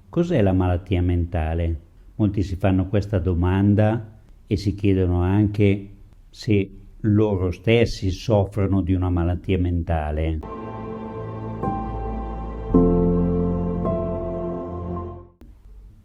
Cos'è la malattia mentale? Molti si fanno questa domanda e si chiedono anche se loro stessi soffrono di una malattia mentale.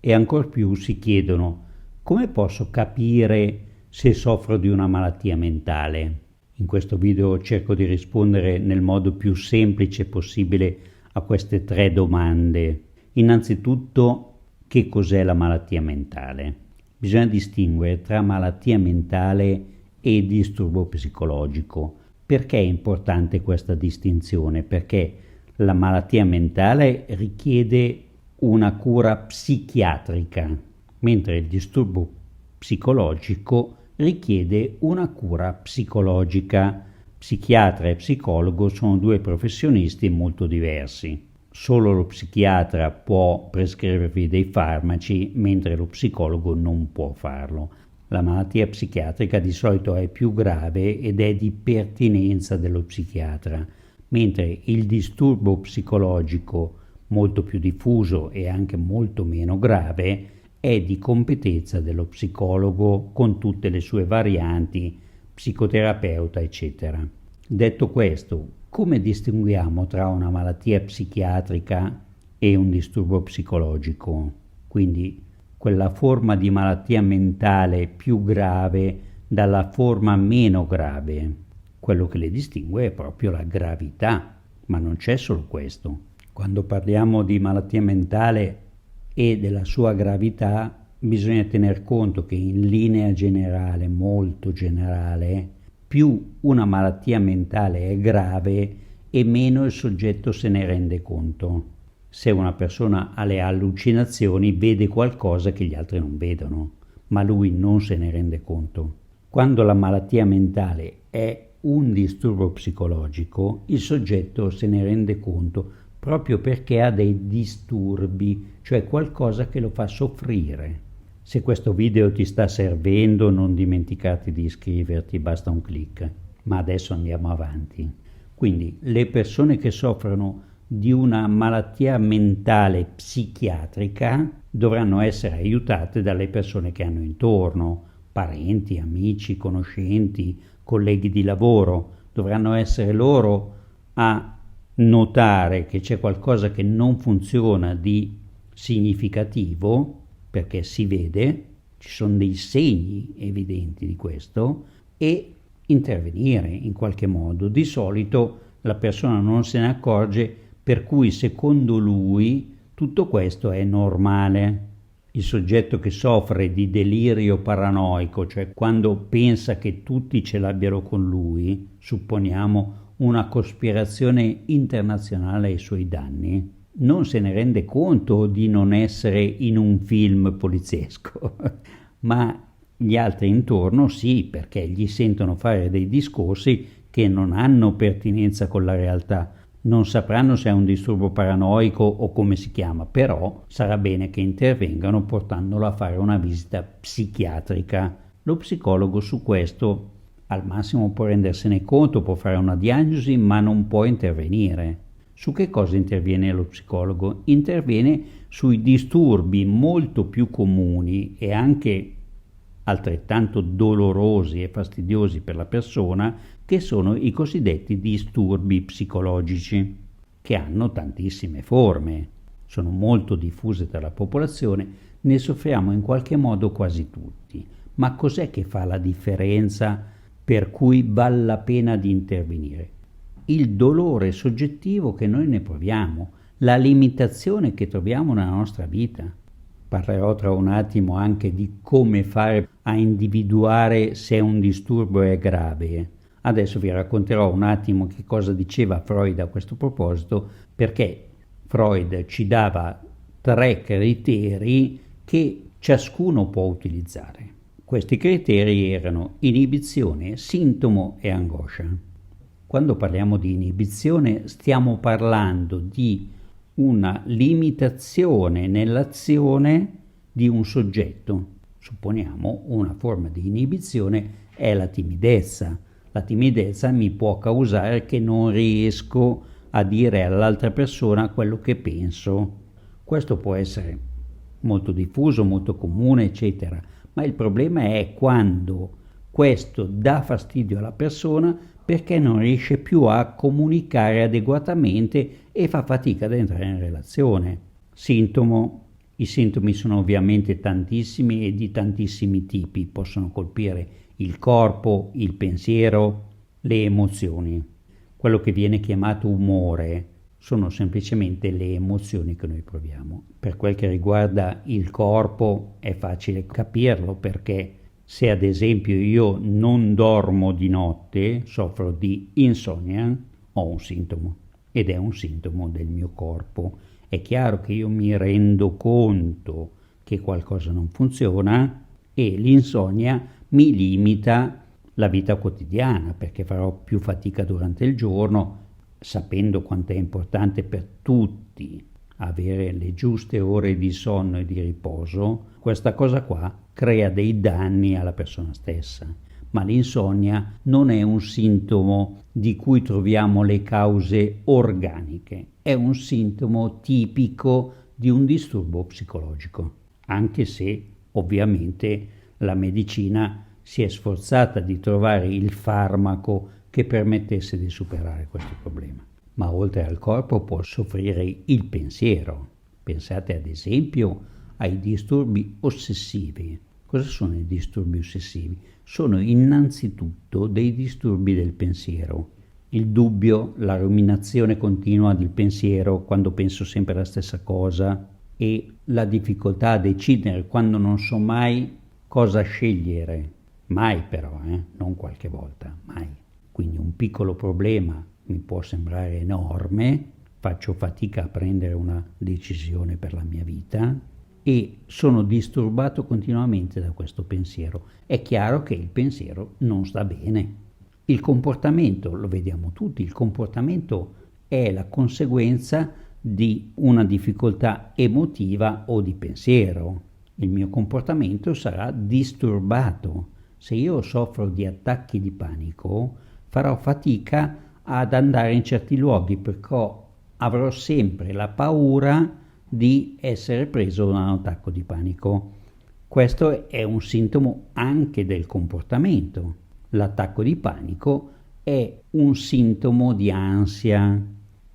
E ancor più si chiedono come posso capire se soffro di una malattia mentale. In questo video cerco di rispondere nel modo più semplice possibile a queste tre domande. Innanzitutto, che cos'è la malattia mentale? Bisogna distinguere tra malattia mentale e disturbo psicologico. Perché è importante questa distinzione? Perché la malattia mentale richiede una cura psichiatrica, mentre il disturbo psicologico richiede una cura psicologica. Psichiatra e psicologo sono due professionisti molto diversi. Solo lo psichiatra può prescrivervi dei farmaci, mentre lo psicologo non può farlo. La malattia psichiatrica di solito è più grave ed è di pertinenza dello psichiatra, mentre il disturbo psicologico, molto più diffuso e anche molto meno grave, è di competenza dello psicologo con tutte le sue varianti, psicoterapeuta, eccetera. Detto questo, come distinguiamo tra una malattia psichiatrica e un disturbo psicologico? Quindi quella forma di malattia mentale più grave dalla forma meno grave. Quello che le distingue è proprio la gravità, ma non c'è solo questo. Quando parliamo di malattia mentale e della sua gravità, bisogna tener conto che in linea generale, molto generale, più una malattia mentale è grave e meno il soggetto se ne rende conto. Se una persona ha le allucinazioni, vede qualcosa che gli altri non vedono, ma lui non se ne rende conto. Quando la malattia mentale è un disturbo psicologico, il soggetto se ne rende conto proprio perché ha dei disturbi, cioè qualcosa che lo fa soffrire. Se questo video ti sta servendo, non dimenticarti di iscriverti, basta un clic. Ma adesso andiamo avanti. Quindi le persone che soffrono di una malattia mentale psichiatrica dovranno essere aiutate dalle persone che hanno intorno, parenti, amici, conoscenti, colleghi di lavoro. Dovranno essere loro a notare che c'è qualcosa che non funziona di significativo, perché si vede, ci sono dei segni evidenti di questo, e intervenire in qualche modo. Di solito la persona non se ne accorge, per cui secondo lui tutto questo è normale. Il soggetto che soffre di delirio paranoico, cioè quando pensa che tutti ce l'abbiano con lui, supponiamo una cospirazione internazionale ai suoi danni, non se ne rende conto di non essere in un film poliziesco, ma gli altri intorno sì, perché gli sentono fare dei discorsi che non hanno pertinenza con la realtà. Non sapranno se è un disturbo paranoico o come si chiama, però sarà bene che intervengano portandolo a fare una visita psichiatrica. Lo psicologo su questo al massimo può rendersene conto, può fare una diagnosi, ma non può intervenire. Su che cosa interviene lo psicologo? Interviene sui disturbi molto più comuni e anche altrettanto dolorosi e fastidiosi per la persona, che sono i cosiddetti disturbi psicologici, che hanno tantissime forme, sono molto diffuse tra la popolazione, ne soffriamo in qualche modo quasi tutti. Ma cos'è che fa la differenza per cui vale la pena di intervenire? Il dolore soggettivo che noi ne proviamo, la limitazione che troviamo nella nostra vita. Parlerò tra un attimo anche di come fare a individuare se un disturbo è grave. Adesso vi racconterò un attimo che cosa diceva Freud a questo proposito, perché Freud ci dava 3 criteri che ciascuno può utilizzare. Questi criteri erano inibizione, sintomo e angoscia. Quando parliamo di inibizione stiamo parlando di una limitazione nell'azione di un soggetto. Supponiamo una forma di inibizione è la timidezza. La timidezza mi può causare che non riesco a dire all'altra persona quello che penso. Questo può essere molto diffuso, molto comune, eccetera, ma il problema è quando questo dà fastidio alla persona perché non riesce più a comunicare adeguatamente e fa fatica ad entrare in relazione. I sintomi sono ovviamente tantissimi e di tantissimi tipi, possono colpire il corpo, il pensiero, le emozioni. Quello che viene chiamato umore sono semplicemente le emozioni che noi proviamo. Per quel che riguarda il corpo è facile capirlo, perché se ad esempio io non dormo di notte, soffro di insonnia, ho un sintomo ed è un sintomo del mio corpo. È chiaro che io mi rendo conto che qualcosa non funziona e l'insonnia mi limita la vita quotidiana, perché farò più fatica durante il giorno, sapendo quanto è importante per tutti avere le giuste ore di sonno e di riposo. Questa cosa qua crea dei danni alla persona stessa, ma l'insonnia non è un sintomo di cui troviamo le cause organiche, è un sintomo tipico di un disturbo psicologico, anche se ovviamente la medicina si è sforzata di trovare il farmaco che permettesse di superare questo problema. Ma oltre al corpo può soffrire il pensiero. Pensate ad esempio ai disturbi ossessivi. Cosa sono i disturbi ossessivi? Sono innanzitutto dei disturbi del pensiero. Il dubbio, la ruminazione continua del pensiero quando penso sempre la stessa cosa e la difficoltà a decidere quando non so mai cosa scegliere. Mai però, non qualche volta, mai. Quindi un piccolo problema mi può sembrare enorme, faccio fatica a prendere una decisione per la mia vita e sono disturbato continuamente da questo pensiero. È chiaro che il pensiero non sta bene. Il comportamento, lo vediamo tutti, il comportamento è la conseguenza di una difficoltà emotiva o di pensiero. Il mio comportamento sarà disturbato. Se io soffro di attacchi di panico, farò fatica ad andare in certi luoghi perché avrò sempre la paura di essere preso da un attacco di panico. Questo è un sintomo anche del comportamento. L'attacco di panico è un sintomo di ansia.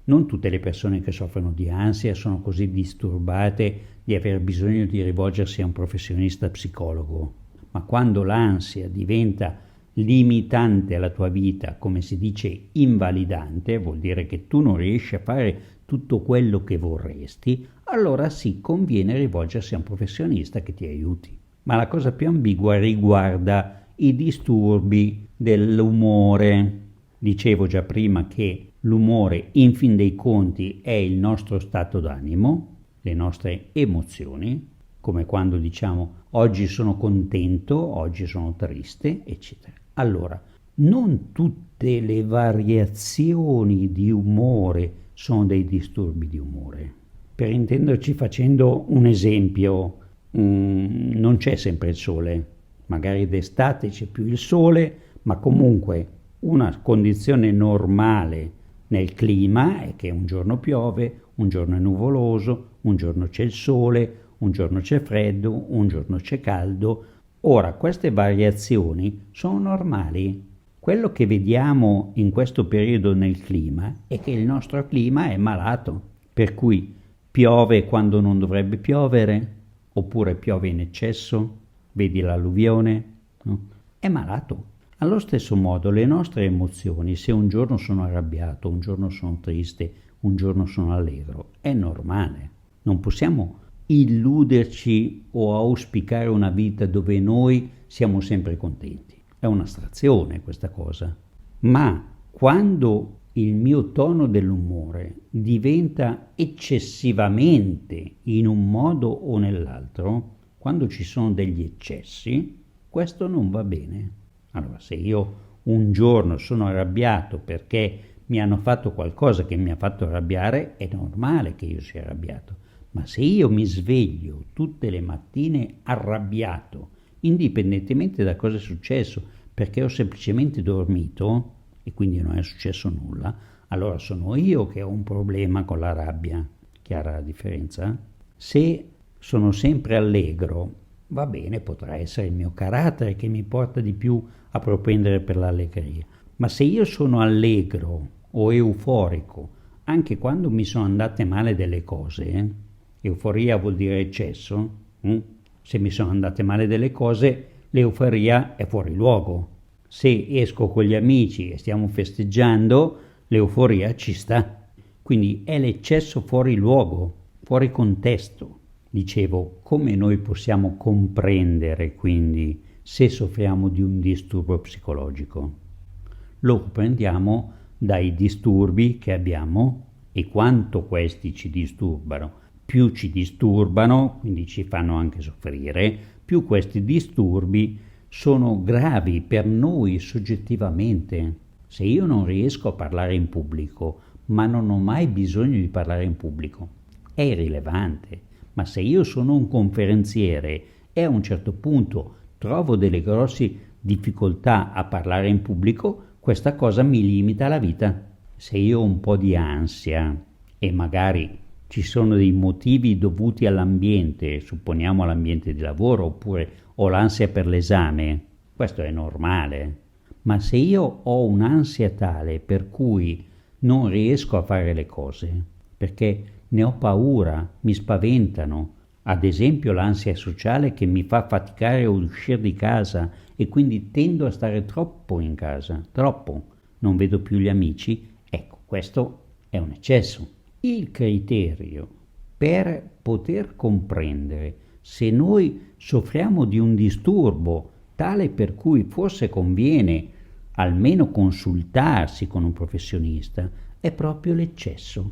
Non tutte le persone che soffrono di ansia sono così disturbate di aver bisogno di rivolgersi a un professionista psicologo, ma quando l'ansia diventa limitante alla tua vita, come si dice invalidante, vuol dire che tu non riesci a fare tutto quello che vorresti, allora sì, conviene rivolgersi a un professionista che ti aiuti. Ma la cosa più ambigua riguarda i disturbi dell'umore. Dicevo già prima che l'umore, in fin dei conti, è il nostro stato d'animo, le nostre emozioni, come quando diciamo oggi sono contento, oggi sono triste, eccetera. Allora, non tutte le variazioni di umore sono dei disturbi di umore. Per intenderci, facendo un esempio, non c'è sempre il sole, magari d'estate c'è più il sole, ma comunque una condizione normale nel clima è che un giorno piove, un giorno è nuvoloso, un giorno c'è il sole, un giorno c'è freddo, un giorno c'è caldo. Ora, queste variazioni sono normali. Quello che vediamo in questo periodo nel clima è che il nostro clima è malato, per cui piove quando non dovrebbe piovere, oppure piove in eccesso, vedi l'alluvione, no? È malato. Allo stesso modo le nostre emozioni, se un giorno sono arrabbiato, un giorno sono triste, un giorno sono allegro, è normale. Non possiamo illuderci o auspicare una vita dove noi siamo sempre contenti. È un'astrazione questa cosa. Ma quando il mio tono dell'umore diventa eccessivamente in un modo o nell'altro, quando ci sono degli eccessi, questo non va bene. Allora, se io un giorno sono arrabbiato perché mi hanno fatto qualcosa che mi ha fatto arrabbiare, è normale che io sia arrabbiato. Ma se io mi sveglio tutte le mattine arrabbiato, indipendentemente da cosa è successo, perché ho semplicemente dormito e quindi non è successo nulla, allora sono io che ho un problema con la rabbia. Chiara la differenza? Se sono sempre allegro, va bene, potrà essere il mio carattere che mi porta di più a propendere per l'allegria. Ma se io sono allegro o euforico, anche quando mi sono andate male delle cose, euforia vuol dire eccesso, se mi sono andate male delle cose, l'euforia è fuori luogo. Se esco con gli amici e stiamo festeggiando, l'euforia ci sta. Quindi è l'eccesso fuori luogo, fuori contesto. Dicevo, come noi possiamo comprendere quindi se soffriamo di un disturbo psicologico? Lo comprendiamo dai disturbi che abbiamo e quanto questi ci disturbano. Più ci disturbano, quindi ci fanno anche soffrire, più questi disturbi sono gravi per noi soggettivamente. Se io non riesco a parlare in pubblico, ma non ho mai bisogno di parlare in pubblico, è irrilevante. Ma se io sono un conferenziere e a un certo punto trovo delle grosse difficoltà a parlare in pubblico, questa cosa mi limita la vita. Se io ho un po' di ansia e magari ci sono dei motivi dovuti all'ambiente, supponiamo all'ambiente di lavoro, oppure ho l'ansia per l'esame, questo è normale. Ma se io ho un'ansia tale per cui non riesco a fare le cose, perché ne ho paura, mi spaventano, ad esempio l'ansia sociale che mi fa faticare a uscire di casa e quindi tendo a stare troppo in casa, troppo, non vedo più gli amici, ecco, questo è un eccesso. Il criterio per poter comprendere se noi soffriamo di un disturbo tale per cui forse conviene almeno consultarsi con un professionista è proprio l'eccesso.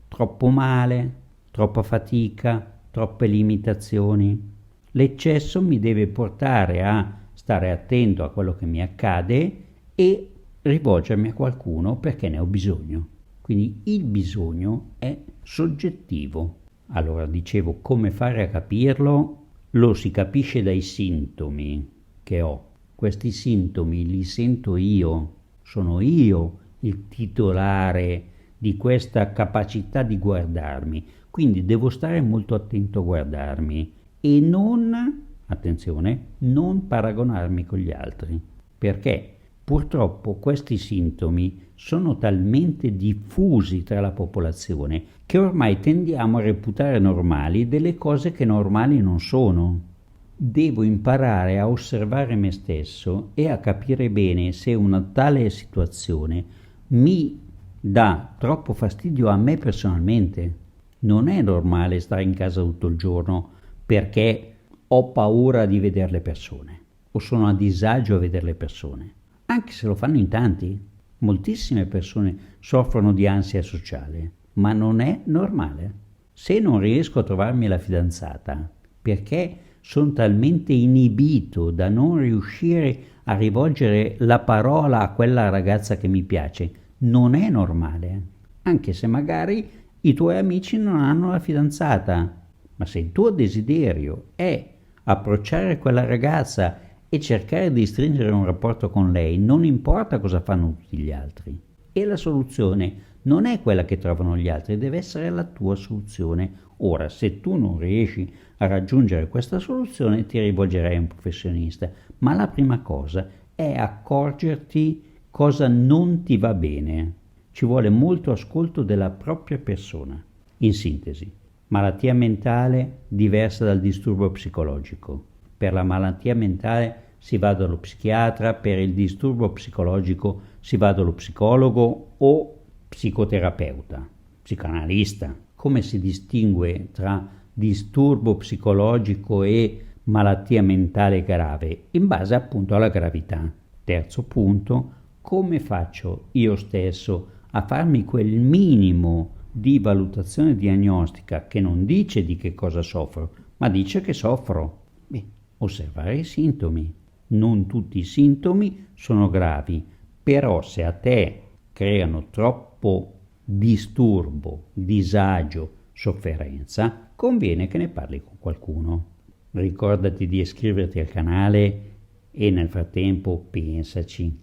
Troppo male, troppa fatica, troppe limitazioni. L'eccesso mi deve portare a stare attento a quello che mi accade e rivolgermi a qualcuno perché ne ho bisogno. Quindi il bisogno è soggettivo. Allora dicevo, come fare a capirlo? Lo si capisce dai sintomi che ho. Questi sintomi li sento io, sono io il titolare di questa capacità di guardarmi, quindi devo stare molto attento a guardarmi e non, attenzione, non paragonarmi con gli altri, perché purtroppo questi sintomi sono talmente diffusi tra la popolazione che ormai tendiamo a reputare normali delle cose che normali non sono. Devo imparare a osservare me stesso e a capire bene se una tale situazione mi dà troppo fastidio a me personalmente. Non è normale stare in casa tutto il giorno perché ho paura di vedere le persone o sono a disagio a vedere le persone, anche se lo fanno in tanti. Moltissime persone soffrono di ansia sociale, ma non è normale. Se non riesco a trovarmi la fidanzata perché sono talmente inibito da non riuscire a rivolgere la parola a quella ragazza che mi piace, non è normale, anche se magari i tuoi amici non hanno la fidanzata, ma se il tuo desiderio è approcciare quella ragazza e cercare di stringere un rapporto con lei, non importa cosa fanno tutti gli altri. E la soluzione non è quella che trovano gli altri, deve essere la tua soluzione. Ora, se tu non riesci a raggiungere questa soluzione, ti rivolgerai a un professionista, ma la prima cosa è accorgerti cosa non ti va bene. Ci vuole molto ascolto della propria persona. In sintesi, malattia mentale diversa dal disturbo psicologico. Per la malattia mentale si va dallo psichiatra, per il disturbo psicologico si va dallo psicologo o psicoterapeuta, psicanalista. Come si distingue tra disturbo psicologico e malattia mentale grave? In base appunto alla gravità. Terzo punto, come faccio io stesso a farmi quel minimo di valutazione diagnostica che non dice di che cosa soffro, ma dice che soffro? Osservare i sintomi. Non tutti i sintomi sono gravi, però se a te creano troppo disturbo, disagio, sofferenza, conviene che ne parli con qualcuno. Ricordati di iscriverti al canale e nel frattempo pensaci.